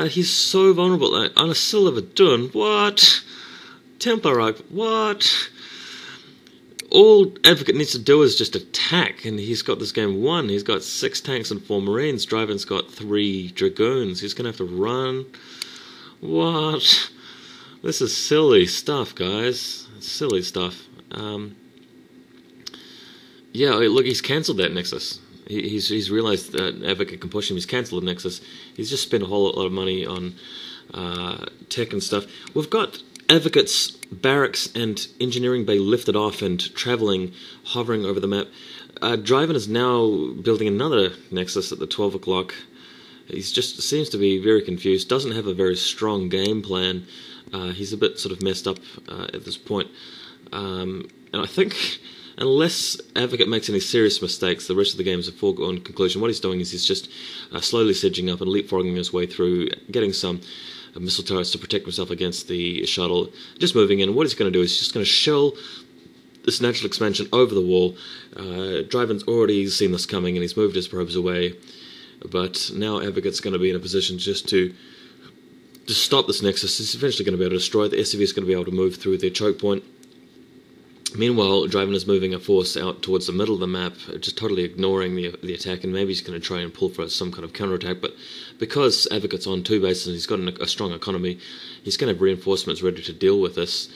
He's so vulnerable. On a silver dun, what? Templar Ripe, what? All Advocate needs to do is just attack, and he's got this game won. He's got 6 tanks and 4 marines. Dreiven's got 3 dragoons. He's going to have to run. What? This is silly stuff, guys. Silly stuff. Yeah, look, he's cancelled that Nexus. He's realised that Advocate can push him. He's cancelled the Nexus. He's just spent a whole lot of money on tech and stuff. We've got Advocate's barracks and engineering bay lifted off and travelling, hovering over the map. Dreiven is now building another Nexus at the 12 o'clock. He's just seems to be very confused, doesn't have a very strong game plan. He's a bit sort of messed up at this point. And I think unless Advocate makes any serious mistakes, the rest of the game is a foregone conclusion. What he's doing is he's just slowly sieging up and leapfrogging his way through, getting some missile turrets to protect himself against the shuttle, just moving in. What he's going to do is just going to shell this natural expansion over the wall. Dreiven's already seen this coming and he's moved his probes away, but now Advocate's going to be in a position just to stop this Nexus. He's eventually going to be able to destroy it. The SCV is going to be able to move through their choke point. Meanwhile, Dreiven is moving a force out towards the middle of the map, just totally ignoring the attack, and maybe he's going to try and pull for some kind of counterattack, but because Advocate's on 2 bases and he's got a strong economy, he's going to have reinforcements ready to deal with this.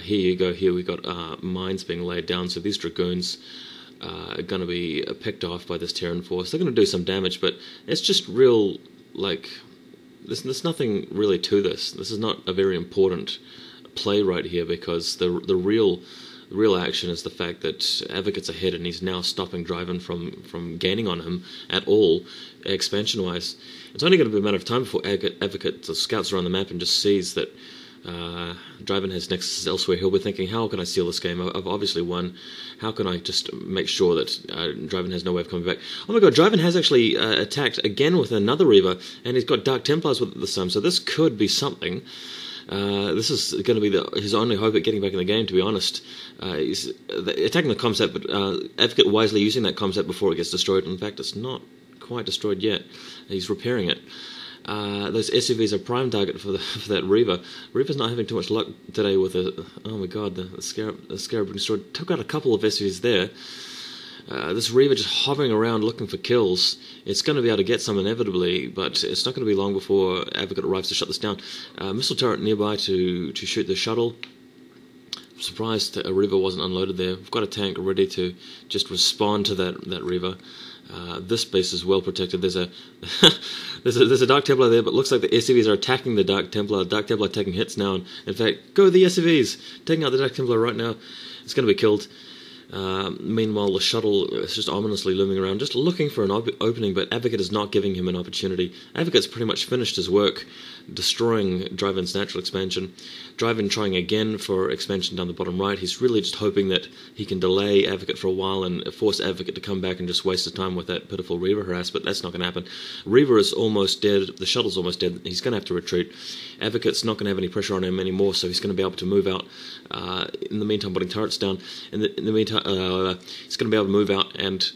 Here you go, here we got mines being laid down, so these dragoons are going to be picked off by this Terran force. They're going to do some damage, but it's just real, like, there's nothing really to this. This is not a very important play right here, because the real action is the fact that Advocate's ahead and he's now stopping Dreiven from gaining on him at all, expansion-wise. It's only going to be a matter of time before Advocate scouts around the map and just sees that Dreiven has nexuses elsewhere. He'll be thinking, how can I seal this game? I've obviously won. How can I just make sure that Dreiven has no way of coming back? Oh my god, Dreiven has actually attacked again with another Reaver, and he's got Dark Templars with it this time, so this could be something. This is going to be his only hope at getting back in the game, to be honest. He's attacking the comsat, but Advocate wisely using that comsat before it gets destroyed. In fact, it's not quite destroyed yet. He's repairing it. Those SUVs are prime target for that Reaver. Reaver's not having too much luck today with oh my god, the Scarab being destroyed. Took out a couple of SUVs there. This Reaver just hovering around looking for kills. It's going to be able to get some inevitably, but it's not going to be long before Advocate arrives to shut this down. Missile turret nearby to shoot the shuttle. I'm surprised a Reaver wasn't unloaded there. We've got a tank ready to just respond to that Reaver. This base is well protected. There's a there's a Dark Templar there, but looks like the SCVs are attacking the Dark Templar. Dark Templar taking hits now, and in fact, go the SCVs! Taking out the Dark Templar right now. It's going to be killed. Meanwhile, the shuttle is just ominously looming around, just looking for an opening, but Advocate is not giving him an opportunity. Advocate's pretty much finished his work, destroying Dreiven's natural expansion. Dreiven trying again for expansion down the bottom right. He's really just hoping that he can delay Advocate for a while and force Advocate to come back and just waste his time with that pitiful Reaver harass, but that's not going to happen. Reaver is almost dead, the shuttle's almost dead, he's going to have to retreat. Advocate's not going to have any pressure on him anymore, so he's going to be able to move out. In the meantime, putting turrets down. In the meantime, he's going to be able to move out and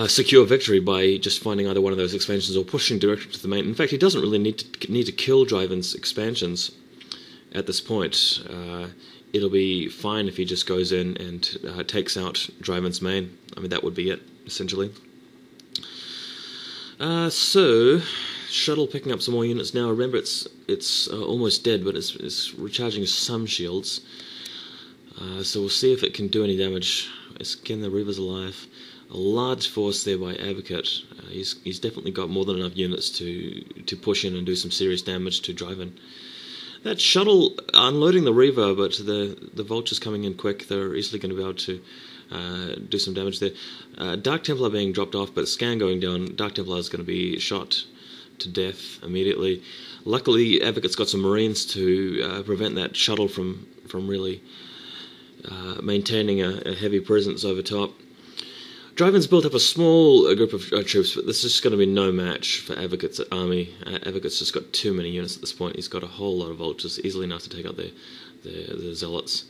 secure victory by just finding either one of those expansions or pushing directly to the main. In fact, he doesn't really need to kill Dreiven's expansions at this point. It'll be fine if he just goes in and takes out Dreiven's main. I mean, that would be it, essentially. So, shuttle picking up some more units now. Remember, it's almost dead, but it's recharging some shields. So we'll see if it can do any damage. Again, the Reaver's alive. A large force there by Advocate. He's definitely got more than enough units to push in and do some serious damage to Dreiven. That shuttle unloading the Reaver, but the Vultures coming in quick. They're easily going to be able to do some damage there. Dark Templar being dropped off, but scan going down. Dark Templar is going to be shot to death immediately. Luckily, Advocate's got some Marines to prevent that shuttle from really maintaining a heavy presence over top. Dreiven's built up a small group of troops, but this is just going to be no match for Advocate's army. Advocate's just got too many units at this point. He's got a whole lot of Vultures, easily enough to take out the Zealots.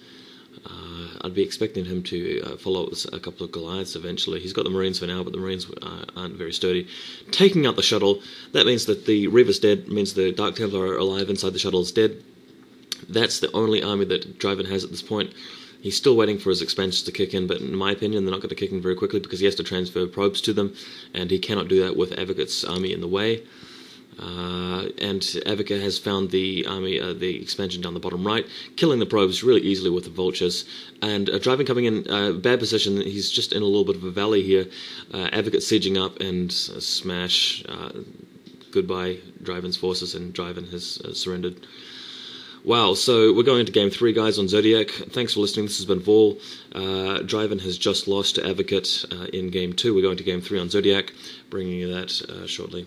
I'd be expecting him to follow up with a couple of Goliaths eventually. He's got the Marines for now, but the Marines aren't very sturdy. Taking out the shuttle, that means that the Reaver's dead, means the Dark Templar are alive inside the shuttle is dead. That's the only army that Dreiven has at this point. He's still waiting for his expansions to kick in, but in my opinion, they're not going to kick in very quickly because he has to transfer probes to them, and he cannot do that with Advocate's army in the way. And Advocate has found the army, the expansion down the bottom right, killing the probes really easily with the vultures. And Dreiven coming in bad position. He's just in a little bit of a valley here. Advocate sieging up and smash. Goodbye, Dreiven's forces, and Dreiven has surrendered. Wow, so we're going into Game 3, guys, on Zodiac. Thanks for listening. This has been Vol. Dreiven has just lost to Advocate in Game 2. We're going to Game 3 on Zodiac, bringing you that shortly.